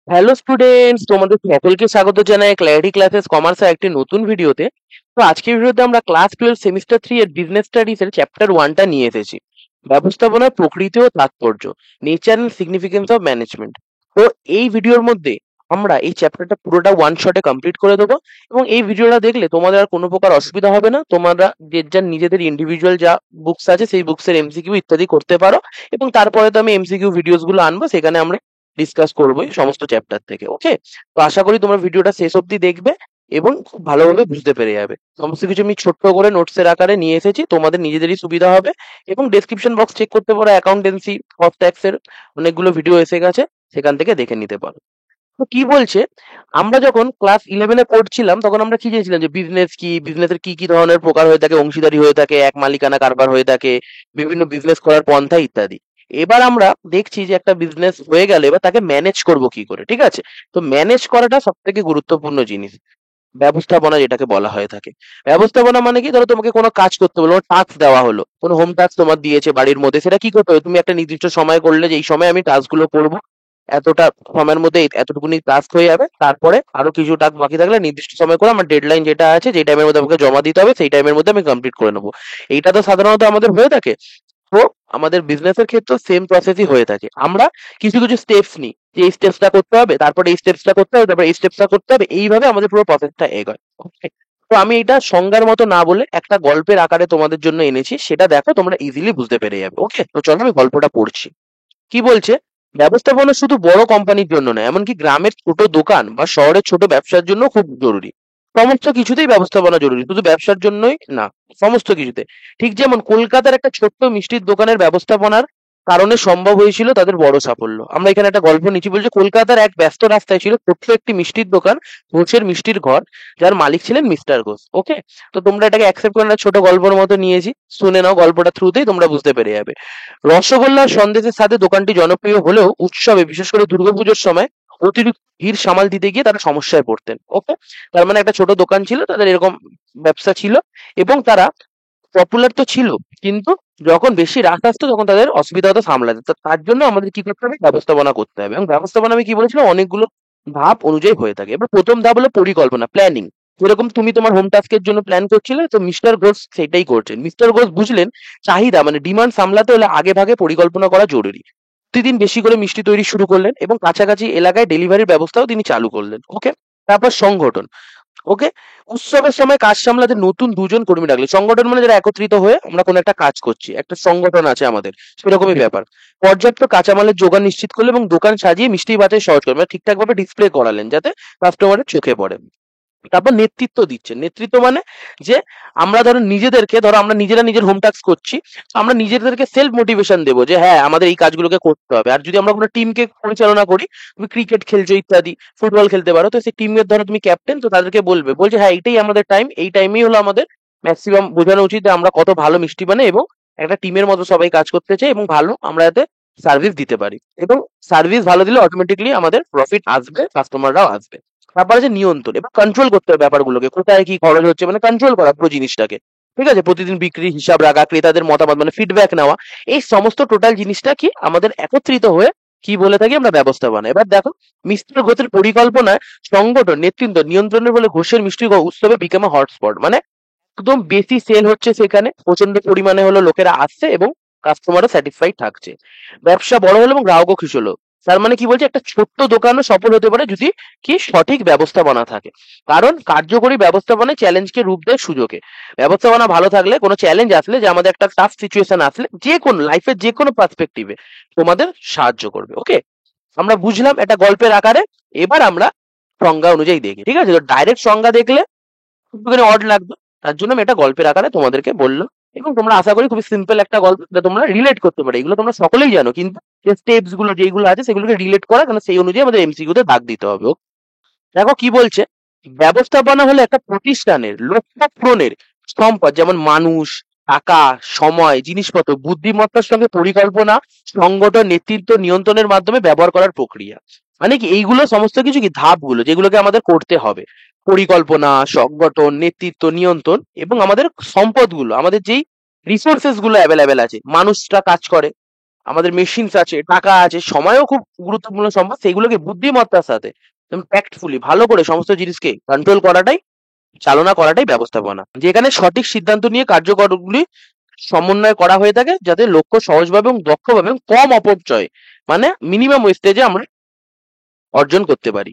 Hello students, তোমাদের সকলকে স্বাগত জানাই ক্ল্যারিটি ক্লাসেস কমার্সের একটি নতুন ভিডিওতে। তো আজকের ভিডিওতে আমরা ক্লাস 12 সেমিস্টার 3 এর বিজনেস স্টাডিজ এর চ্যাপ্টার 1টা নিয়ে এসেছি। ব্যবস্থাপনার প্রকৃতি ও তাৎপর্য, nature and significance of management. তো এই ভিডিওর মধ্যে আমরা এই চ্যাপ্টারটা পুরোটা ওয়ান শটে কমপ্লিট করে দেবো, এবং এই ভিডিওটা দেখলে তোমাদের আর কোনো প্রকার অসুবিধা হবে না। তোমরা যে যার নিজেদের ইন্ডিভিজুয়াল যা বুকস আছে সেই বুকসের এমসিকিউ ইত্যাদি করতে পারো, এবং তারপরে তো আমি এমসিকিউ ভিডিওস গুলো আনবো, সেখানে আমরা ডিসকাস করবো এই সমস্ত চ্যাপ্টার থেকে। ওকে, তো আশা করি তোমরা ভিডিওটা শেষ অবধি দেখবে এবং খুব ভালোভাবে বুঝতে পেরে যাবে। সমস্ত কিছু আমি ছোট্ট করে নোটসের আকারে নিয়ে এসেছি, তোমাদের নিজেদেরই সুবিধা হবে। এবং ডেসক্রিপশন বক্স চেক করতে পারো, অ্যাকাউন্টেন্সি অফ ট্যাক্স এর অনেকগুলো ভিডিও এসে গেছে, সেখান থেকে দেখে নিতে পারো। তো কি বলছে, আমরা যখন ক্লাস 11-এ পড়ছিলাম তখন আমরা কি জেনেছিলাম যে বিজনেস কি, বিজনেসের কি কি ধরনের প্রকার হয়ে থাকে, অংশীদারি হয়ে থাকে, এক মালিকানা কারবার হয়ে থাকে, বিভিন্ন বিজনেস করার পন্থা ইত্যাদি। এবার আমরা দেখছি যে একটা বিজনেস হয়ে গেলে এবার তাকে ম্যানেজ করব কি করে। ঠিক আছে, তো ম্যানেজ করাটা সব থেকে গুরুত্বপূর্ণ জিনিস, ব্যবস্থাপনা যেটাকে বলা হয়ে থাকে। ব্যবস্থাপনা মানে কি, ধরো তোমাকে কোনো কাজ করতে বলো, টাস্ক দেওয়া হলো, কোনো হোম টাস্ক তোমার দিয়েছে বাড়ির মধ্যে, সেটা কি করতে হবে, তুমি একটা নির্দিষ্ট সময় করলে যে এই সময় আমি টাস্ক গুলো করবো, এতটা সময়ের মধ্যে এতটুকুনি টাস্ক হয়ে যাবে, তারপরে আরো কিছু টাস্ক বাকি থাকলে নির্দিষ্ট সময় করে আমার ডেডলাইন যেটা আছে, যে টাইমের মধ্যে আমাকে জমা দিতে হবে, সেই টাইমের মধ্যে আমি কমপ্লিট করে নেবো। এইটা তো সাধারণত আমাদের হয়ে থাকে। তো আমাদের বিজনেসের ক্ষেত্রে সেম প্রসেসই হয়ে থাকে। আমরা কিছু কিছু স্টেপস নিই, যে এই স্টেপসটা করতে হবে, তারপরে এই স্টেপসটা করতে হবে, তারপরে এই স্টেপসটা করতে হবে, এইভাবে আমাদের পুরো প্রসেসটা এগোয়। Okay? তো আমি এটা সংজ্ঞার মতো না বলে একটা গল্পের আকারে তোমাদের জন্য এনেছি, সেটা দেখো, তোমরা ইজিলি বুঝতে পেরে যাবে। ওকে, তো চলো আমি গল্পটা পড়ছি। কি বলছে, ব্যবস্থাপনা শুধু বড় কোম্পানির জন্য নয়, এমনকি গ্রামের ছোট দোকান বা শহরের ছোট ব্যবসার জন্য খুব জরুরি। সমস্ত কিছুতেই ব্যবস্থাপনা জরুরি, শুধু ব্যবসার জন্যই না, সমস্ত কিছুতে। ঠিক যেমন কলকাতার একটা ছোট্ট মিষ্টির দোকানের ব্যবস্থাপনার কারণে সম্ভব হয়েছিল তাদের বড় সাফল্য। আমরা এখানে একটা গল্প নিচ্ছি, বলছে কলকাতার এক ব্যস্ত রাস্তায় ছিল ছোট্ট একটি মিষ্টির দোকান, ঘোষের মিষ্টির ঘর, যার মালিক ছিলেন মিস্টার ঘোষ। ওকে, তো তোমরা এটাকে অ্যাকসেপ্ট করে একটা ছোট গল্পের মতো নিয়েছি, শুনে নাও, গল্পটা থ্রুতেই তোমরা বুঝতে পেরে যাবে। রসগোল্লা আর সন্দেশের সাথে দোকানটি জনপ্রিয় হলেও উৎসবে, বিশেষ করে দুর্গাপুজোর সময় অতিরিক্ত ভিড় সামাল দিতে গিয়ে তারা সমস্যায় পড়তেন। ওকে, তার মানে একটা ছোট দোকান ছিল, তাদের এরকম ব্যবসা ছিল, এবং তারা পপুলার তো ছিল, কিন্তু যখন বেশি রাশ আসতো তখন তাদের অসুবিধা হতো সামলাতে। তো তার জন্য আমাদের কি করতে হবে, ব্যবস্থাপনা করতে হবে। এবং ব্যবস্থাপনা আমি কি বলেছিলাম, অনেকগুলো ধাপ অনুযায়ী হয়ে থাকে। এবার প্রথম ধাপ হলো পরিকল্পনা, প্ল্যানিং। যেরকম তুমি তোমার হোম টাস্কের জন্য প্ল্যান করছিলে, তো মিস্টার ঘোষ সেটাই করছেন। মিস্টার ঘোষ বুঝলেন চাহিদা মানে ডিমান্ড সামলাতে হলে আগে ভাগে পরিকল্পনা করা জরুরি। প্রতিদিন বেশি করে মিষ্টি তৈরি শুরু করলেন, এবং কাছাকাছি এলাকায় ডেলিভারির ব্যবস্থাও তিনি চালু করলেন। ওকে, তারপর সংগঠন। ওকে, উৎসবের সময় কাজ সামলাতে নতুন দুজন কর্মী রাখলে, সংগঠন মানে যারা একত্রিত হয়ে আমরা কোনো একটা কাজ করছি, একটা সংগঠন আছে আমাদের, সেরকমই ব্যাপার। পর্যাপ্ত কাঁচামালের যোগান নিশ্চিত করলে এবং দোকান সাজিয়ে মিষ্টি বাজারে সহজ করলেন, মানে ঠিকঠাক ভাবে ডিসপ্লে করালেন যাতে কাস্টমারের চোখে পড়ে। তারপর নেতৃত্ব দিচ্ছেন। নেতৃত্ব মানে যে আমরা ধরো নিজেদেরকে, ধরো আমরা নিজেরা নিজের হোম টাস্ক করছি, তো আমরা নিজেদেরকে সেলফ মোটিভেশন দেবো যে হ্যাঁ আমাদের এই কাজগুলোকে করতে হবে। আর যদি আমরা কোনো টিমকে পরিচালনা করি, তুমি ক্রিকেট খেলছো ইত্যাদি, ফুটবল খেলতে পারো, তো সেই টিমের ধরো তুমি ক্যাপ্টেন, তো তাদেরকে বলছে হ্যাঁ এইটাই আমাদের টাইম, এই টাইমেই হলো আমাদের ম্যাক্সিমাম বোঝানো উচিত যে আমরা কত ভালো মিষ্টি বানাই, এবং একটা টিমের মতো সবাই কাজ করতে চাই, এবং ভালো আমরা যাতে সার্ভিস দিতে পারি, এবং সার্ভিস ভালো দিলে অটোমেটিকলি আমাদের প্রফিট আসবে, কাস্টমাররাও আসবে। তারপরে যে নিয়ন্ত্রণ এবং কন্ট্রোল করতে হবে ব্যাপারগুলোকে, কোথায় কি খরচ হচ্ছে, মানে কন্ট্রোল করা পুরো জিনিসটাকে। ঠিক আছে, প্রতিদিন বিক্রি হিসাব রাখা, ক্রেতাদের মতামত মানে ফিডব্যাক নেওয়া, এই সমস্ত টোটাল জিনিসটা কি আমাদের একত্রিত হয়ে কি বলে থাকি আমরা, ব্যবস্থাপনা। এবার দেখো, মিস্টার ঘোষের পরিকল্পনায় সংগঠন, নেতৃত্ব, নিয়ন্ত্রণের ফলে ঘোষের মিষ্টি উৎসবে বিকাম এ হটস্পট, মানে একদম বেশি সেল হচ্ছে, সেখানে প্রচন্ড পরিমাণে হলো লোকেরা আসছে, এবং কাস্টমারও স্যাটিসফাইড থাকছে। ব্যবসা বড় হলো এবং গ্রাহকও খুশি হলো। তার মানে কি বলছে, একটা ছোট্ট দোকানও সফল হতে পারে যদি কি সঠিক ব্যবস্থাপনা থাকে। কারণ কার্যকরী ব্যবস্থাপনায় চ্যালেঞ্জকে রূপ দেয় সুযোগে। ব্যবস্থাপনা ভালো থাকলে কোনো চ্যালেঞ্জ আসলে, যে আমাদের একটা টাফ সিচুয়েশন আসলে, যে কোনো লাইফের যে কোনো পার্সপেক্টিভে তোমাদের সাহায্য করবে। ওকে, আমরা বুঝলাম এটা গল্পের আকারে। এবার আমরা সংজ্ঞা অনুযায়ী দেখি। ঠিক আছে, তো ডাইরেক্ট সংজ্ঞা দেখলে একটুখানি অড লাগবে, তার জন্য আমি এটা গল্পের আকারে তোমাদেরকে বললাম। এবং তোমরা আশা করি খুবই সিম্পল একটা গল্প, যেটা তোমরা রিলেট করতে পারো। এগুলো তোমরা সকলেই জানো, কিন্তু যে স্টেপস গুলো যেগুলো আছে সেগুলোকে রিলেট করা, কারণ সেই অনুযায়ী আমাদের এমসিকিউ তে দাগ দিতে হবে। দেখো কি বলছে, ব্যবস্থাপনা হলো একটা প্রতিষ্ঠানের লক্ষ্য পূরণের সম্পদ, যেমন মানুষ, টাকা, সময়, জিনিসপত্র বুদ্ধিমত্তার সঙ্গে পরিকল্পনা, সংগঠন, নেতৃত্ব, নিয়ন্ত্রণের মাধ্যমে ব্যবহার করার প্রক্রিয়া। মানে কি, এইগুলো সমস্ত কিছু কি ধাপগুলো যেগুলোকে আমাদের করতে হবে। পরিকল্পনা, সংগঠন, নেতৃত্ব, নিয়ন্ত্রণ, এবং আমাদের সম্পদগুলো, আমাদের যেই রিসোর্সেস গুলো অ্যাভেলেবেল আছে, মানুষরা কাজ করে, আমাদের মেশিনস আছে, টাকা আছে, সময়ও খুব গুরুত্বপূর্ণ সম্পদ, সেগুলোকে বুদ্ধিমত্তার সাথে ট্যাক্টফুলি ভালো করে সমস্ত জিনিসকে কন্ট্রোল করাটাই, চালনা করাটাই ব্যবস্থাপনা, যেখানে সঠিক সিদ্ধান্ত নিয়ে কার্যকরগুলি সমন্বয় করা হয়ে থাকে, যাতে লক্ষ্য সহজভাবে এবং দক্ষভাবে এবং কম অপচয় মানে মিনিমাম ওয়েস্টেজে আমরা অর্জন করতে পারি।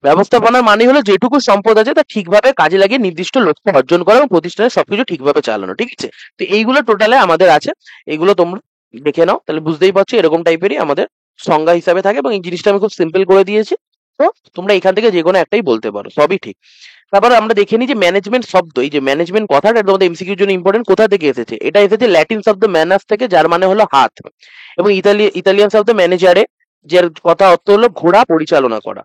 ব্যবস্থাপনার মানে হলো যেটুকু সম্পদ আছে তা ঠিকভাবে কাজে লাগিয়ে নির্দিষ্ট লক্ষ্য অর্জন করা এবং প্রতিষ্ঠানের সবকিছু ঠিকভাবে চালানো, ঠিক আছে? তো এইগুলো টোটালে আমাদের আছে, এগুলো তোমরা দেখে নাও, তাহলে বুঝতেই পারছো এরকম টাইপেরই আমাদের সংজ্ঞা হিসাবে থাকে, এবং এই জিনিসটা আমি খুব সিম্পল করে দিয়েছি। তো তোমরা এখান থেকে যে কোনো একটাই বলতে পারো, সবই ঠিক। তারপর আমরা দেখে নিই যে ম্যানেজমেন্ট শব্দ, এই যে ম্যানেজমেন্ট কথাটা এটা তোমাদের এমসিকিউর জন্য ইম্পর্টেন্ট, কোথা থেকে এসেছে? এটা এসেছে ল্যাটিন শব্দ ম্যানাস থেকে, যার মানে হলো হাত, এবং ইতালিয়ান শব্দ ম্যানেজারে, যার কথা অর্থ হলো ঘোড়া পরিচালনা করা।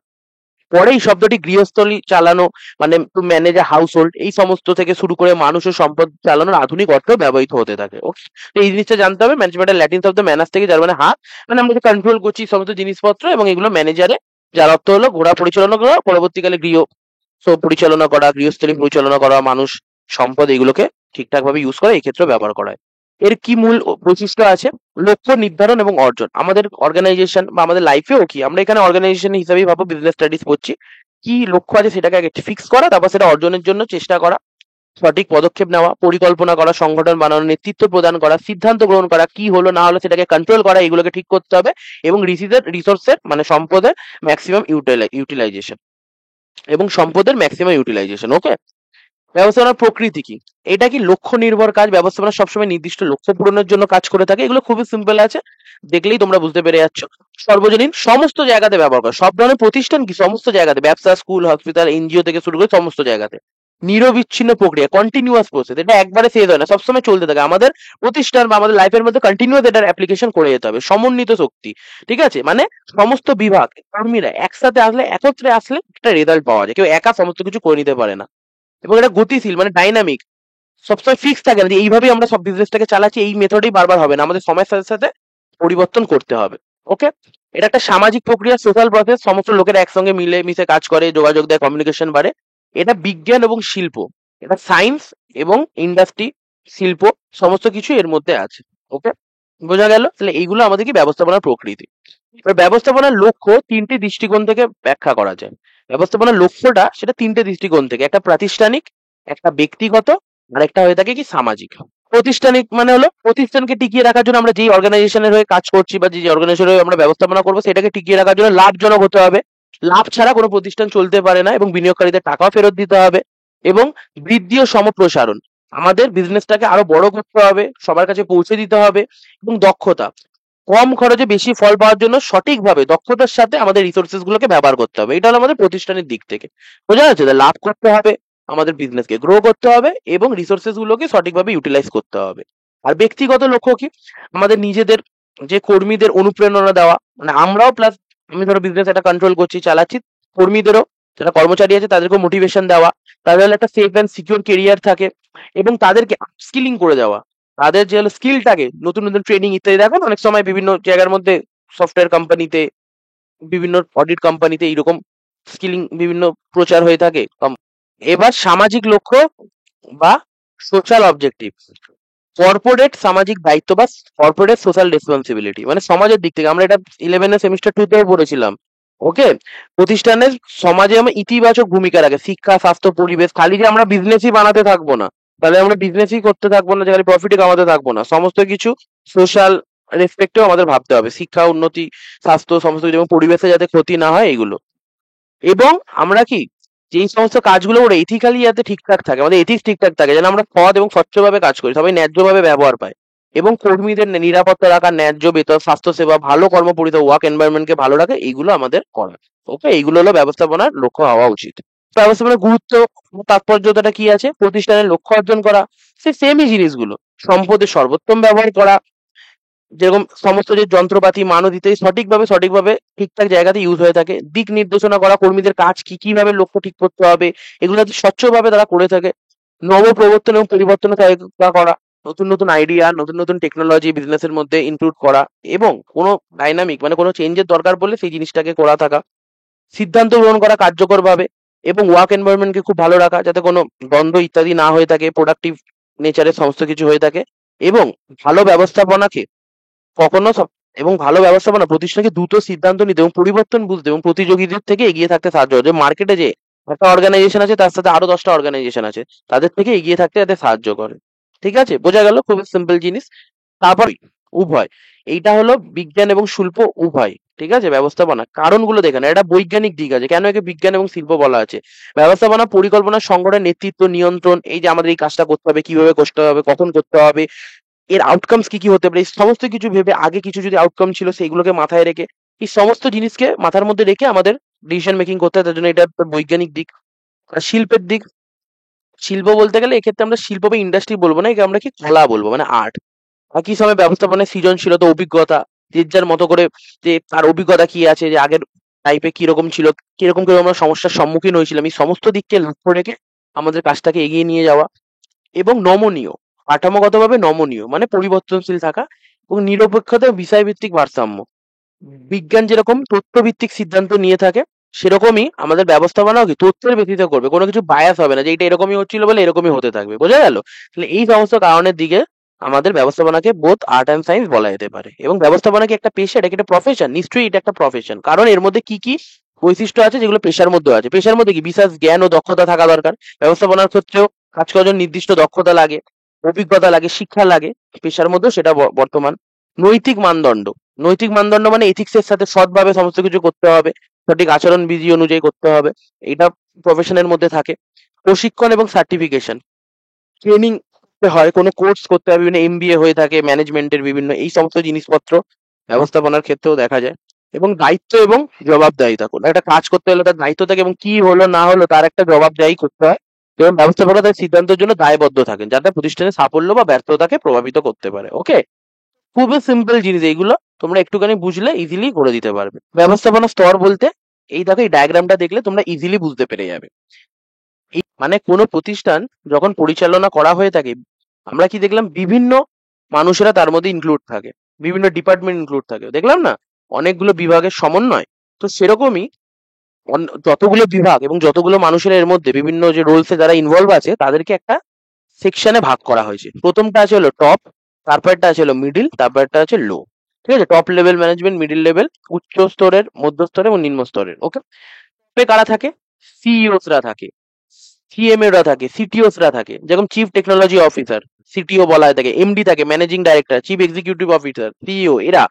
পরে এই শব্দটি গৃহস্থলী চালানো মানে to manage a house hold, এই সমস্ত থেকে শুরু করে মানুষ ও সম্পদ চালানোর আধুনিক অর্থেও ব্যবহৃত হতে থাকে। ওকে, তো এই জিনিসটা জানতে হবে। ম্যানেজমেন্টের ল্যাটিন শব্দ ম্যানাস থেকে, যার মানে হাত, মানে আমরা যে কন্ট্রোল করছি সমস্ত জিনিসপত্র, এবং এগুলো ম্যানেজারে, যার অর্থ হলো ঘোড়া পরিচালনা করা, পরবর্তীকালে পরিচালনা করা, গৃহস্থলী পরিচালনা করা, মানুষ সম্পদ এগুলোকে ঠিকঠাক ভাবে ইউজ করা, এই ক্ষেত্রে ব্যবহার করা হয়। এর কি মূল বৈশিষ্ট্য আছে? লক্ষ্য নির্ধারণ এবং অর্জন। আমাদের অর্গানাইজেশন বা আমাদের লাইফেও কি, আমরা এখানে অর্গানাইজেশন হিসেবেই ভাবো, বিজনেস স্টাডিজ পড়ছি, কি লক্ষ্য আছে সেটাকে আগে ফিক্স করা, তারপর সেটা অর্জনের জন্য চেষ্টা করা, সঠিক পদক্ষেপ নেওয়া, পরিকল্পনা করা, সংগঠন বানানো, নেতৃত্ব প্রদান করা, সিদ্ধান্ত গ্রহণ করা, কি হলো না হলো সেটাকে কন্ট্রোল করা, এগুলোকে ঠিক করতে হবে, এবং রিসোর্সের মানে সম্পদের ম্যাক্সিমাম ইউটিলাইজেশন, এবং সম্পদের ম্যাক্সিমাম ইউটিলাইজেশন। ওকে, ব্যবস্থাপনার প্রকৃতি কি? এটা কি লক্ষ্য নির্ভর কাজ? ব্যবস্থাপনা সবসময় নির্দিষ্ট লক্ষ্য পূরণের জন্য কাজ করে থাকে, এগুলো খুবই সিম্পল আছে, দেখলেই তোমরা বুঝতে পেরে যাচ্ছ। সর্বজনীন, সমস্ত জায়গাতে ব্যবহার করে, সব ধরনের প্রতিষ্ঠান কি সমস্ত জায়গাতে, ব্যবসা, স্কুল, হসপিটাল, এনজিও থেকে শুরু করে সমস্ত জায়গাতে। নিরবিচ্ছিন্ন প্রক্রিয়া, কন্টিনিউয়াস প্রসেস, এটা একবারে শেষ হয় না, সবসময় চলতে থাকে। আমাদের প্রতিষ্ঠান বা আমাদের লাইফের মধ্যে কন্টিনিউয়াস এটার অ্যাপ্লিকেশন করে যেতে হবে। সমন্বিত শক্তি, ঠিক আছে, মানে সমস্ত বিভাগ কর্মীরা একসাথে আসলে, একত্রে আসলে একটা রেজাল্ট পাওয়া যায়, কেউ একা সমস্ত কিছু করে নিতে পারে না। এবং এটা গতিশীল মানে ডাইনামিক, সবসময় ফিক্স থাকে না যে এইভাবেই আমরা সব বিজনেসটাকে চালাচ্ছি, এই মেথডেই বারবার হবে না, আমাদের সময়ের সাথে সাথে পরিবর্তন করতে হবে। ওকে, এটা একটা সামাজিক প্রক্রিয়া, সোশ্যাল প্রসেস, সমস্ত লোকেরা একসঙ্গে মিলে মিশে কাজ করে, যোগাযোগ দেয়, কমিউনিকেশন বাড়ে। এটা বিজ্ঞান এবং শিল্প, এটা সায়েন্স এবং ইন্ডাস্ট্রি, শিল্প, সমস্ত কিছু এর মধ্যে আছে। ওকে, বোঝা গেল? তাহলে এইগুলো আমাদের কি ব্যবস্থাপনার প্রকৃতি। এবার ব্যবস্থাপনার লক্ষ্য তিনটি দৃষ্টিকোণ থেকে ব্যাখ্যা করা যায়। ব্যবস্থাপনার লক্ষ্যটা সেটা তিনটে দৃষ্টিকোণ থেকে, একটা প্রাতিষ্ঠানিক, একটা ব্যক্তিগত, আর একটা হয়ে থাকে কি সামাজিক। প্রতিষ্ঠানিক মানে হলো প্রতিষ্ঠানকে টিকিয়ে রাখার জন্য আমরা যেই অর্গানাইজেশনের হয়ে কাজ করছি বা যে অর্গানাইজেশনের হয়ে আমরা ব্যবস্থাপনা করবো, সেটাকে টিকিয়ে রাখার জন্য লাভজনক হতে হবে, লাভ ছাড়া কোনো প্রতিষ্ঠান চলতে পারে না, এবং বিনিয়োগকারীদের টাকাও ফেরত দিতে হবে, এবং বৃদ্ধি ও সম্প্রসারণ, আমাদের বিজনেসটাকে আরো বড় করতে হবে, সবার কাছে পৌঁছে দিতে হবে, এবং দক্ষতা, কম খরচে বেশি ফল পাওয়ার জন্য সঠিকভাবে দক্ষতার সাথে আমাদের রিসোর্সেস গুলোকে ব্যবহার করতে হবে। এটা হলো আমাদের প্রতিষ্ঠানের দিক থেকে, বোঝা যাচ্ছে? লাভ করতে হবে, আমাদের বিজনেসকে গ্রো করতে হবে, এবং রিসোর্সেস গুলোকে সঠিকভাবে ইউটিলাইজ করতে হবে। আর ব্যক্তিগত লক্ষ্য কি? আমাদের নিজেদের যে কর্মীদের অনুপ্রেরণা দেওয়া, মানে আমরাও প্লাস, আমি ধরো বিজনেস একটা কন্ট্রোল করছি, চালাচ্ছি, কর্মীদেরও, যারা কর্মচারী আছে তাদেরকেও মোটিভেশন দেওয়া, তাদের একটা সেফ অ্যান্ড সিকিউর কেরিয়ার থাকে, এবং তাদেরকে আপস্কিলিং করে দেওয়া, তাদের যে হলো স্কিলটাকে, নতুন নতুন ট্রেনিং ইত্যাদি। দেখো অনেক সময় বিভিন্ন জায়গার মধ্যে, সফটওয়্যার কোম্পানিতে, বিভিন্ন অডিট কোম্পানিতে এইরকম স্কিলিং বিভিন্ন প্রচার হয়ে থাকে। এবার সামাজিক লক্ষ্য বা সোশ্যাল অবজেক্টিভ, কর্পোরেট সামাজিক দায়িত্ব বা কর্পোরেট সোশ্যাল রেসপন্সিবিলিটি, মানে সমাজের দিক থেকে, আমরা এটা 11 সেমিস্টার 2 তেও পড়েছিলাম। ওকে, প্রতিষ্ঠানের সমাজে আমরা ইতিবাচক ভূমিকা রাখে, শিক্ষা, স্বাস্থ্য, পরিবেশ, খালি যে আমরা বিজনেসই বানাতে থাকবো না, তাহলে আমরা বিজনেসই করতে থাকবো না, যে খালি প্রফিটই কামাতে থাকবো না, সমস্ত কিছু সোশ্যাল রেসপেক্টেও আমাদের ভাবতে হবে, শিক্ষা, উন্নতি, স্বাস্থ্য, সমস্ত কিছু, এবং পরিবেশে যাতে ক্ষতি না হয় এইগুলো। এবং আমরা কি, যেই সমস্ত কাজগুলো ওরা এথিক্যালি যাতে ঠিকঠাক থাকে, আমাদের এথিক্স ঠিকঠাক থাকে, যেন আমরা সৎ এবং স্বচ্ছভাবে কাজ করি, সবাই ন্যায্যভাবে ব্যবহার পায়, এবং কর্মীদের নিরাপত্তা রাখা, ন্যায্য বেতন, স্বাস্থ্য সেবা, ভালো কর্ম পরিবেশ, ওয়ার্ক এনভায়রনমেন্টকে ভালো রাখা, এইগুলো আমাদের করা। ওকে, এইগুলো হলো ব্যবস্থাপনার লক্ষ্য হওয়া উচিত। ব্যবস্থাপনার গুরুত্ব, তাৎপর্যতাটা কি আছে? প্রতিষ্ঠানের লক্ষ্য অর্জন করা, সেই সেমই জিনিসগুলো, সম্পদের সর্বোত্তম ব্যবহার করা, যেরকম সমস্ত যে যন্ত্রপাতি, মানব ইত্যাদি সঠিকভাবে ঠিকঠাক জায়গাতে ইউজ হয়ে থাকে, দিক নির্দেশনা করা, কর্মীদের কাজ কি, কিভাবে লক্ষ্য ঠিক করতে হবে, এগুলো যাতে স্বচ্ছভাবে তারা করে থাকে, নবপ্রবর্তন এবং পরিবর্তনে সহায়তা করা, নতুন নতুন আইডিয়া, নতুন নতুন টেকনোলজি বিজনেসের মধ্যে ইনক্লুড করা, এবং কোনো ডাইনামিক মানে কোনো চেঞ্জের দরকার পড়লে সেই জিনিসটাকে করা থাকা, সিদ্ধান্ত গ্রহণ করা কার্যকরভাবে, এবং ওয়ার্ক এনভায়রনমেন্টকে খুব ভালো রাখা, যাতে কোনো দ্বন্দ্ব ইত্যাদি না হয়ে থাকে, প্রোডাক্টিভ নেচারের সমস্ত কিছু হয়ে থাকে, এবং ভালো ব্যবস্থাপনাকে কখনো এবং ভালো ব্যবস্থাপনা প্রতিষ্ঠানকে দ্রুত সিদ্ধান্ত নিতে এবং পরিবর্তন বুঝতে এবং প্রতিযোগীদের থেকে এগিয়ে থাকতে সাহায্য করে। যে মার্কেটে যে একটা অর্গানাইজেশন আছে তার সাথে আরো 10টা অর্গানাইজেশন আছে, তাদের থেকে এগিয়ে থাকতে যাতে সাহায্য করে। ঠিক আছে, বোঝা গেল? খুবই সিম্পল জিনিস। তারপর উভয়, এইটা হলো বিজ্ঞান এবং শিল্প উভয়। ঠিক আছে, ব্যবস্থাপনা কারণগুলো দেখেন, এটা বৈজ্ঞানিক দিক আছে কেন একে বিজ্ঞান এবং শিল্প বলা আছে। ব্যবস্থাপনা পরিকল্পনা, সংগঠন, নেতৃত্ব, নিয়ন্ত্রণ, এই যে আমাদের এই কাজটা করতে হবে, কিভাবে করতে হবে, কখন করতে হবে, এর আউটকামস কি কি হতে পারে, এই সমস্ত কিছু ভেবে আগে কিছু যদি আউটকাম ছিল সেইগুলোকে মাথায় রেখে এই সমস্ত জিনিসকে মাথার মধ্যে রেখে আমাদের ডিসিশন মেকিং করতে হয়। তার জন্য এটা একটা বৈজ্ঞানিক দিক। আর শিল্পের দিক, শিল্প বলতে গেলে এক্ষেত্রে আমরা শিল্প বা ইন্ডাস্ট্রি বলবো না, একে আমরা কি কলা বলবো, মানে আর্ট। একই সময় ব্যবস্থাপনায় সৃজনশীলতা, অভিজ্ঞতা, যে যার মতো করে যে তার অভিজ্ঞতা কি আছে, যে আগের টাইপে কিরকম ছিল, কিরকম করে আমরা সমস্যার সম্মুখীন হয়েছিলাম, এই সমস্ত দিককে লক্ষ্য রেখে আমাদের কাজটাকে এগিয়ে নিয়ে যাওয়া। এবং নমনীয়, কাঠামোগতভাবে নমনীয় মানে পরিবর্তনশীল থাকা এবং নিরপেক্ষতা ও বিষয়ভিত্তিক ভারসাম্য। বিজ্ঞান যেরকম তথ্যভিত্তিক সিদ্ধান্ত নিয়ে থাকে, সেরকমই আমাদের ব্যবস্থাপনাও কি তথ্যের ভিত্তিতে করবে, কোনো কিছু বায়াস হবে না যে এটা এরকমই হচ্ছিল বলে এরকমই হতে থাকবে। বোঝা গেল? তাহলে এই সমস্ত কারণের দিকে আমাদের ব্যবস্থাপনাকে বোথ আর্ট অ্যান্ড সায়েন্স বলা যেতে পারে। এবং ব্যবস্থাপনা কি একটা পেশা, এটা কি একটা প্রফেশন? নিশ্চয়ই এটা একটা প্রফেশন, কারণ এর মধ্যে কি কি বৈশিষ্ট্য আছে যেগুলো পেশার মধ্যে আছে। পেশার মধ্যে কি বিশেষ জ্ঞান ও দক্ষতা থাকা দরকার। ব্যবস্থাপনার ক্ষেত্রেও কাজ করার জন্য নির্দিষ্ট দক্ষতা লাগে, অভিজ্ঞতা লাগে, শিক্ষা লাগে। পেশার মধ্যেও সেটা বর্তমান। নৈতিক মানদণ্ড, নৈতিক মানদণ্ড মানে এথিক্সের সাথে সৎভাবে সমস্ত কিছু করতে হবে, সঠিক আচরণ বিধি অনুযায়ী করতে হবে, এটা প্রফেশনের মধ্যে থাকে। প্রশিক্ষণ এবং সার্টিফিকেশন, ট্রেনিং করতে হয়, কোনো কোর্স করতে হয়, বিভিন্ন এমবিএ হয়ে থাকে ম্যানেজমেন্টের বিভিন্ন, এই সমস্ত জিনিসপত্র ব্যবস্থাপনার ক্ষেত্রেও দেখা যায়। এবং দায়িত্ব এবং জবাবদাহিতা, কোনো একটা কাজ করতে হলে তার দায়িত্ব থাকে এবং কি হলো না হলো তার একটা জবাবদাহি করতে হয়। এবং ব্যবস্থাপনা তার সিদ্ধান্তের জন্য দায়বদ্ধ থাকেন, যাতে প্রতিষ্ঠানের সাফল্য বা ব্যর্থতাকে প্রভাবিত করতে পারে। ওকে, খুবই সিম্পল জিনিস এইগুলো, তোমরা একটুখানি বুঝলে ইজিলি করে দিতে পারবে। ব্যবস্থাপনা স্তর বলতে এই দেখো, এই ডায়াগ্রামটা দেখলে তোমরা ইজিলি বুঝতে পেরে যাবে। এই মানে কোনো প্রতিষ্ঠান যখন পরিচালনা করা হয়ে থাকে, আমরা কি দেখলাম, বিভিন্ন মানুষেরা তার মধ্যে ইনক্লুড থাকে, বিভিন্ন ডিপার্টমেন্ট ইনক্লুড থাকে, দেখলাম না, অনেকগুলো বিভাগের সমন্বয়। তো সেরকমই যতগুলো বিভাগ এবং যতগুলো মানুষের এর মধ্যে বিভিন্ন যে রোলসে যারা ইনভলভ আছে তাদেরকে একটা সেকশনে ভাগ করা হয়েছে। প্রথমটা আছে হলো টপ, তারপরটা আছে হলো মিডিল, তারপরটা আছে লো। ঠিক আছে, top level management, middle level, উচ্চ স্তরের, মধ্য স্তরের এবং নিম্ন স্তরের। ওকে, কারা থাকে? সিইওসরা থাকে, সিএমএরা থাকে, সিটিওসরা থাকে, যেমন চিফ টেকনোলজি অফিসার, সিটিও বলা হয় থাকে, এমডি থাকে, managing director, chief executive officer, CEO, এরা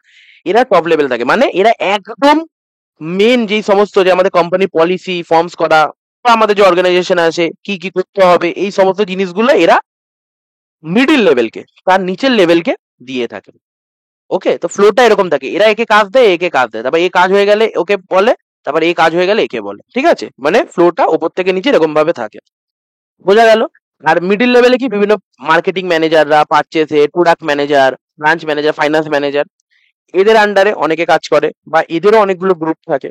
এরা টপ লেভেল থাকে। মানে এরা একদম মেন যেই সমস্ত যে আমাদের কোম্পানি পলিসি ফর্মস করা বা আমাদের যে অর্গানাইজেশন আছে কি কি করতে হবে, এই সমস্ত জিনিসগুলো এরা মিডিল লেভেলকে, তার নিচের লেভেলকে দিয়ে থাকে। ওকে, তো ফ্লোটা এরকম থাকে, এরা একে কাজ দেয়, একে কাজ দেয়, তারপর এ কাজ হয়ে গেলে ওকে বলে, তারপর এই কাজ হয়ে গেলে একে বলে। ঠিক আছে, মানে ফ্লোটা ওপর থেকে নিচে এরকম ভাবে থাকে। বোঝা গেল? আর মিডিল লেভেলে কি বিভিন্ন মার্কেটিং ম্যানেজাররা, purchase head, product manager, branch manager, finance manager, এদের আন্ডারে অনেকে কাজ করে বা এদেরও অনেকগুলো গ্রুপ থাকে।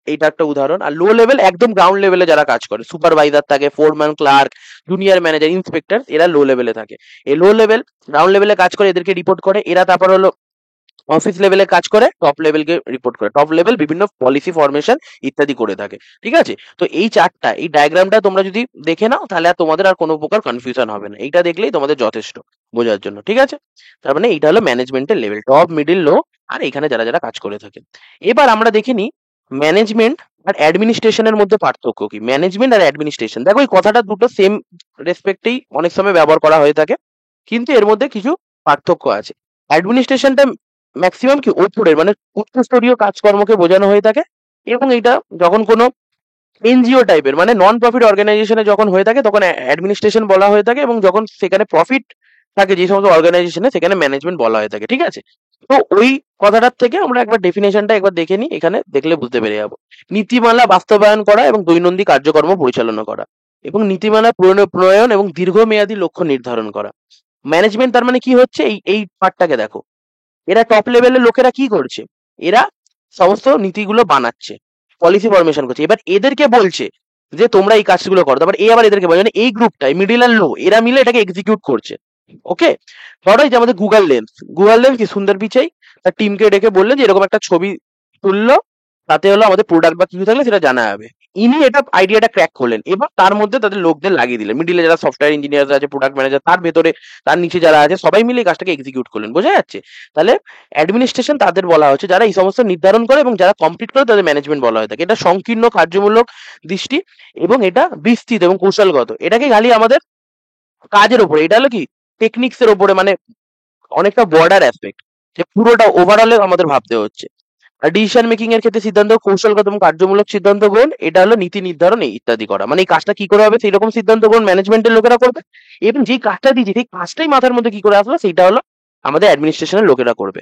এইটা একটা উদাহরণ। আর লো লেভেল একদম গ্রাউন্ড লেভেলে যারা কাজ করে, সুপারভাইজার থাকে, foreman, clerk, junior manager, inspector, এরা লো লেভেলে থাকে। এই লো লেভেল গ্রাউন্ড লেভেলে কাজ করে, এদেরকে রিপোর্ট করে এরা। তারপর হলো অফিস লেভেলে কাজ করে, টপ লেভেলকে রিপোর্ট করে। টপ লেভেল বিভিন্ন পলিসি ফরমেশন ইত্যাদি করে থাকে। ঠিক আছে, তো এই চারটা, এই ডায়াগ্রামটা তোমরা যদি দেখে নাও তাহলে আর তোমাদের আর কোনো প্রকার কনফিউশন হবে না, এইটা দেখলেই তোমাদের যথেষ্ট বোঝার জন্য। ঠিক আছে, তার মানে এইটা হলো ম্যানেজমেন্টের লেভেল, টপ, মিডিল, লো, আর এখানে যারা যারা কাজ করে থাকে। এবার আমরা দেখে নিই ম্যানেজমেন্ট আর অ্যাডমিনিস্ট্রেশনের মধ্যে পার্থক্য কি। ম্যানেজমেন্ট আর অ্যাডমিনিস্ট্রেশন, দেখো এই কথাটা দুটো সেম রেসপেক্টেই অনেক সময় ব্যবহার করা হয়ে থাকে, কিন্তু এর মধ্যে কিছু পার্থক্য আছে। অ্যাডমিনিস্ট্রেশনটা ম্যাক্সিমাম কি ওপরের মানে উচ্চস্তরীয় কাজকর্মকে বোঝানো হয়ে থাকে। এবং এটা যখন কোনো এনজিও টাইপের মানে নন প্রফিট অর্গানাইজেশনে যখন হয়ে থাকে তখন অ্যাডমিনিস্ট্রেশন বলা হয়ে থাকে, এবং যখন সেখানে প্রফিট থাকে যে সমস্ত অর্গানাইজেশনে সেখানে ম্যানেজমেন্ট বলা হয়ে থাকে। ঠিক আছে, তো ওই কথাটার থেকে আমরা একবার ডেফিনেশনটা একবার দেখে নিই, এখানে দেখলে বুঝতে পেরে যাবো। নীতিমালা বাস্তবায়ন করা এবং দৈনন্দিন কার্যকর্ম পরিচালনা করা, এবং নীতিমালা প্রণয়ন এবং দীর্ঘমেয়াদী লক্ষ্য নির্ধারণ করা। ম্যানেজমেন্ট তার মানে কি হচ্ছে, এই এই পার্টটাকে দেখো, এরা টপ লেভেলের লোকেরা কি করছে, এরা সমস্ত নীতিগুলো বানাচ্ছে, পলিসি ফরমেশন করছে, এবার এদেরকে বলছে যে তোমরা এই কাজগুলো করো। তারপর এই আবার এদেরকে বলছে, মানে এই গ্রুপটাই মিডিল আর লো এরা মিলে এটাকে এক্সিকিউট করছে। ওকে, ধরো এই যে আমাদের গুগল লেন্স, গুগল লেন্স কি সুন্দর পিচাই তার টিমকে ডেকে বললেন যে এরকম একটা ছবি তুললো, তাতে হলো আমাদের প্রোডাক্ট বা কিছু থাকলে সেটা জানা যাবে। ইনি এটা আইডিয়াটা ক্র্যাক করলেন, এবার তার মধ্যে তাদের লোকদের লাগিয়ে দিলেন, মিডিলে যারা সফটওয়্যার ইঞ্জিনিয়ার আছে, প্রোডাক্ট ম্যানেজার, তার ভেতরে তার নিচে যারা আছে সবাই মিলে এই কাজটাকে এক্সিকিউট করলেন। বোঝা যাচ্ছে? তাহলে অ্যাডমিনিস্ট্রেশন তাদের বলা হচ্ছে যারা এই সমস্ত নির্ধারণ করে এবং যারা কমপ্লিট করে তাদের ম্যানেজমেন্ট বলা হয়ে থাকে। এটা সংকীর্ণ কার্যমূলক দৃষ্টি এবং এটা বিস্তৃত এবং কৌশলগত। এটাকে খালি আমাদের কাজের উপরে, এটা হলো কি টেকনিক্স এর উপরে, মানে অনেকটা বর্ডার অ্যাসপেক্ট, যে পুরোটা ওভারঅলে আমাদের ভাবতে হচ্ছে। আর ডিসিশন মেকিং এর ক্ষেত্রে সিদ্ধান্ত কৌশলগত এবং কার্যমূলক সিদ্ধান্ত গ্রহণ, এটা হলো নীতি নির্ধারণ ইত্যাদি করা, মানে এই কাজটা কি করে হবে সেই রকম সিদ্ধান্ত গ্রহণ ম্যানেজমেন্টের লোকেরা করবে, এবং যেই কাজটা দিয়েছে সেই কাজটাই মাথার মধ্যে কি করে আসলো সেইটা হলো আমাদের অ্যাডমিনিস্ট্রেশনের লোকেরা করবে।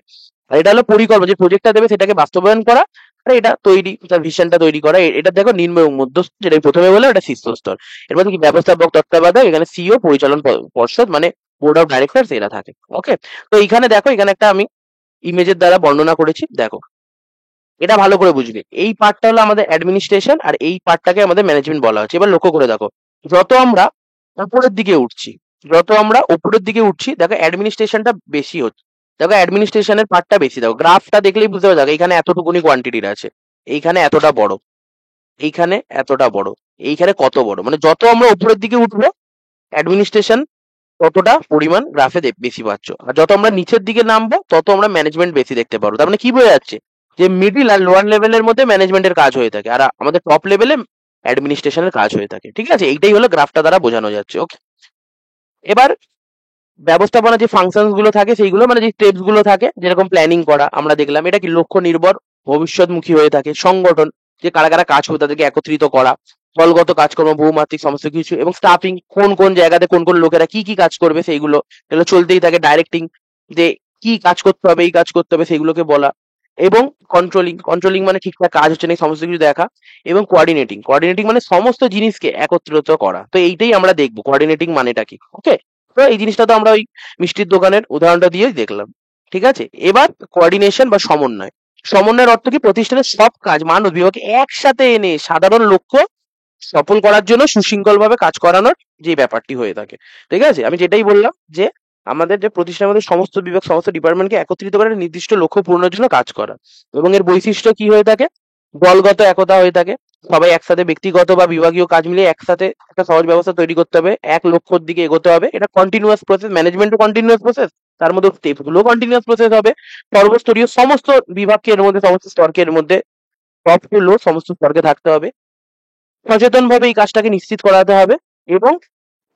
আর এটা হলো পরিকল্পনা, যে প্রজেক্টটা দেবে সেটাকে বাস্তবায়ন করা, আর এটা তৈরি, তার ভিশনটা তৈরি করা। এটা দেখো নিম্ন এবং মধ্যস্থ, যেটা আমি প্রথমে বললাম এটা শীর্ষস্তর। এর মধ্যে কি ব্যবস্থাপক তত্ত্বাবধায়ক, এখানে সিও পরিচালন পর্ষদ মানে বোর্ড অফ ডাইরেক্টরস এরা থাকে। ওকে, তো এইখানে দেখো, এখানে একটা আমি ইমেজের দ্বারা বর্ণনা করেছি, দেখো এটা ভালো করে বুঝবে। এই পার্টটা হলো আমাদের অ্যাডমিনিস্ট্রেশন আর এই পার্টটাকে আমাদের ম্যানেজমেন্ট বলা হচ্ছে। এবার লক্ষ্য করে দেখো, যত আমরা উপরের দিকে উঠছি, দেখো অ্যাডমিনিস্ট্রেশনটা বেশি হচ্ছে। দেখো অ্যাডমিনিস্ট্রেশনের পার্টটা বেশি, দেখো গ্রাফটা দেখলেই বুঝতে পারবে। দেখো এখানে এতটুকুনি কোয়ান্টিটির আছে, এইখানে এতটা বড়, এইখানে এতটা বড়, এইখানে কত বড়, মানে যত আমরা উপরের দিকে উঠবো অ্যাডমিনিস্ট্রেশন ততটা পরিমাণ গ্রাফে বেশি পাচ্ছ, আর যত আমরা নিচের দিকে নামবো তত আমরা ম্যানেজমেন্ট বেশি দেখতে পারবো। তার মানে কি বোঝা যাচ্ছে, যে মিডিল আর লোয়ার লেভেলের মধ্যে ম্যানেজমেন্টের কাজ হয়ে থাকে, আর আমাদের টপ লেভেলে অ্যাডমিনিস্ট্রেশনের কাজ হয়ে থাকে। ঠিক আছে, এইটাই হলো গ্রাফটা দ্বারা বোঝানো যাচ্ছে। ওকে, এবার ব্যবস্থাপনা যে ফাংশন গুলো থাকে সেইগুলো, মানে যে স্টেপস গুলো থাকে, যেরকম প্ল্যানিং করা আমরা দেখলাম, এটা কি লক্ষ্য নির্ভর ভবিষ্যৎমুখী হয়ে থাকে। সংগঠন, যে কারা কারা কাজ করবে তাদেরকে একত্রিত করা। দলগত কাজকর্ম, বহুমাত্রিক সমস্ত কিছু, এবং স্টাফিং, কোন কোন জায়গাতে কোন কোন লোকেরা কি কি কাজ করবে সেইগুলো, এগুলো চলতেই থাকে। ডাইরেক্টিং, যে কি কাজ করতে হবে, এই কাজ করতে হবে সেইগুলোকে বলা। এবং কন্ট্রোলিং মানে ঠিকঠাক কাজ হচ্ছে না সমস্ত কিছু দেখা। এবং কোঅর্ডিনেটিং মানে সমস্ত জিনিসকে একত্রিত করা। তো এইটাই আমরা দেখবো কোঅর্ডিনেটিং মানেটা কি। ওকে, তো এই জিনিসটা তো আমরা ওই মিষ্টির দোকানের উদাহরণটা দিয়েই দেখলাম। ঠিক আছে, এবার কোঅর্ডিনেশন বা সমন্বয়ের অর্থ কি, প্রতিষ্ঠানের সব কাজ মানব বিভাগকে একসাথে এনে সাধারণ লক্ষ্য সফল করার জন্য সুশৃঙ্খল ভাবে কাজ করানোর যে ব্যাপারটি হয়ে থাকে। ঠিক আছে, আমি যেটাই বললাম যে আমাদের যে প্রতিষ্ঠানের মধ্যে সমস্ত বিভাগ, সমস্ত ডিপার্টমেন্টকে একত্রিত করে একটা নির্দিষ্ট লক্ষ্য পূরণের জন্য কাজ করা। এবং এর বৈশিষ্ট্য কি হয়ে থাকে, দলগত একতা হয়ে থাকে। সবাই একসাথে ব্যক্তিগত বা বিভাগীয় কাজ মিলিয়ে একসাথে একটা সহজ ব্যবস্থা তৈরি করতে হবে, এক লক্ষ্যের দিকে এগোতে হবে। এটা কন্টিনিউয়াস প্রসেস, ম্যানেজমেন্টও কন্টিনিউয়াস প্রসেস, তার মধ্যে স্টেপ গুলো কন্টিনিউয়াস প্রসেস হবে। সর্বস্তরীয় সমস্ত বিভাগকে এর মধ্যে, সমস্ত স্তরকে এর মধ্যে, টপ টু লো সমস্ত স্তরকে থাকতে হবে। সচেতন ভাবে এই কাজটাকে নিশ্চিত করাতে হবে। এবং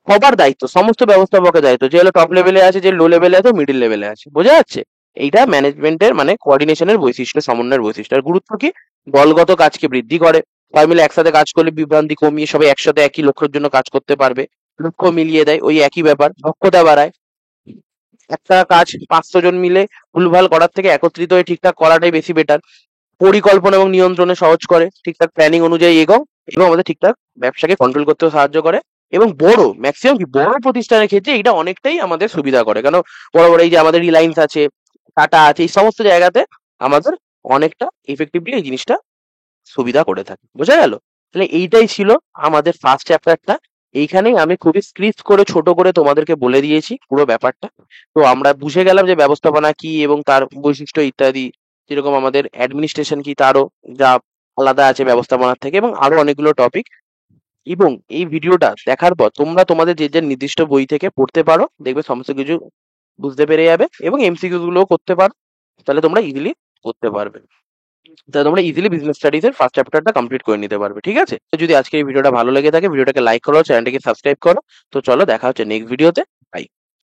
সবার দায়িত্ব, সমস্ত ব্যবস্থাপকের দায়িত্ব, যে হলো টপ লেভেলে আছে, যে লো লেভেলে আছে, মিডিল লেভেলে আছে। বোঝা যাচ্ছে? এইটা ম্যানেজমেন্টের মানে কোঅর্ডিনেশনের বৈশিষ্ট্য, সমন্বয়ের বৈশিষ্ট্য। আর গুরুত্ব কি, দলগত কাজকে বৃদ্ধি করে। সবাই মিলে একসাথে কাজ করলে বিভ্রান্তি কমিয়ে সবাই একসাথে একই লক্ষ্যের জন্য কাজ করতে পারবে। লক্ষ্য মিলিয়ে দেয়, ওই একই ব্যাপার। দক্ষতা বাড়ায়, একটা কাজ 500 জন মিলে ভুলভাল করার থেকে একত্রিত হয়ে ঠিকঠাক করাটাই বেশি বেটার। পরিকল্পনা এবং নিয়ন্ত্রণে সহজ করে, ঠিকঠাক প্ল্যানিং অনুযায়ী এগো, এবং আমাদের ঠিকঠাক ব্যবসাকে কন্ট্রোল করতেও সাহায্য করে। এবং ম্যাক্সিমাম কি বড় প্রতিষ্ঠানের ক্ষেত্রে এটা অনেকটাই আমাদের সুবিধা করে, কারণ বড় বড় এই যে আমাদের রিলায়েন্স আছে, টাটা আছে, এই সমস্ত জায়গাতে আমাদের অনেকটা ইফেক্টিভলি এই জিনিসটা সুবিধা করে থাকে। বোঝা গেল? তাহলে এইটাই ছিল আমাদের ফার্স্ট চ্যাপ্টারটা। এইখানেই আমি খুবই স্ক্রিপ্ট করে ছোট করে তোমাদেরকে বলে দিয়েছি পুরো ব্যাপারটা। তো আমরা বুঝে গেলাম যে ব্যবস্থাপনা কি এবং তার বৈশিষ্ট্য ইত্যাদি, যেরকম আমাদের অ্যাডমিনিস্ট্রেশন কি তারও যা আলাদা আছে ব্যবস্থাপনার থেকে, এবং আরো অনেকগুলো টপিক। এবং এই ভিডিওটা দেখার পর তোমরা তোমাদের যে যে নির্দিষ্ট বই থেকে পড়তে পারো, দেখবে সমস্ত কিছু বুঝতে পেরে যাবে, এবং এমসিকিউ গুলোও করতে পারো। তাহলে তোমরা ইজিলি করতে পারবে, তাহলে তোমরা ইজিলি বিজনেস স্টাডিজ এর ফার্স্ট চ্যাপ্টারটা কমপ্লিট করে নিতে পারবে। ঠিক আছে, তো যদি আজকে এই ভিডিওটা ভালো লেগে থাকে, ভিডিওটাকে লাইক করো, চ্যানেলটাকে সাবস্ক্রাইব করো। তো চলো দেখা হচ্ছে নেক্সট ভিডিওতে। বাই।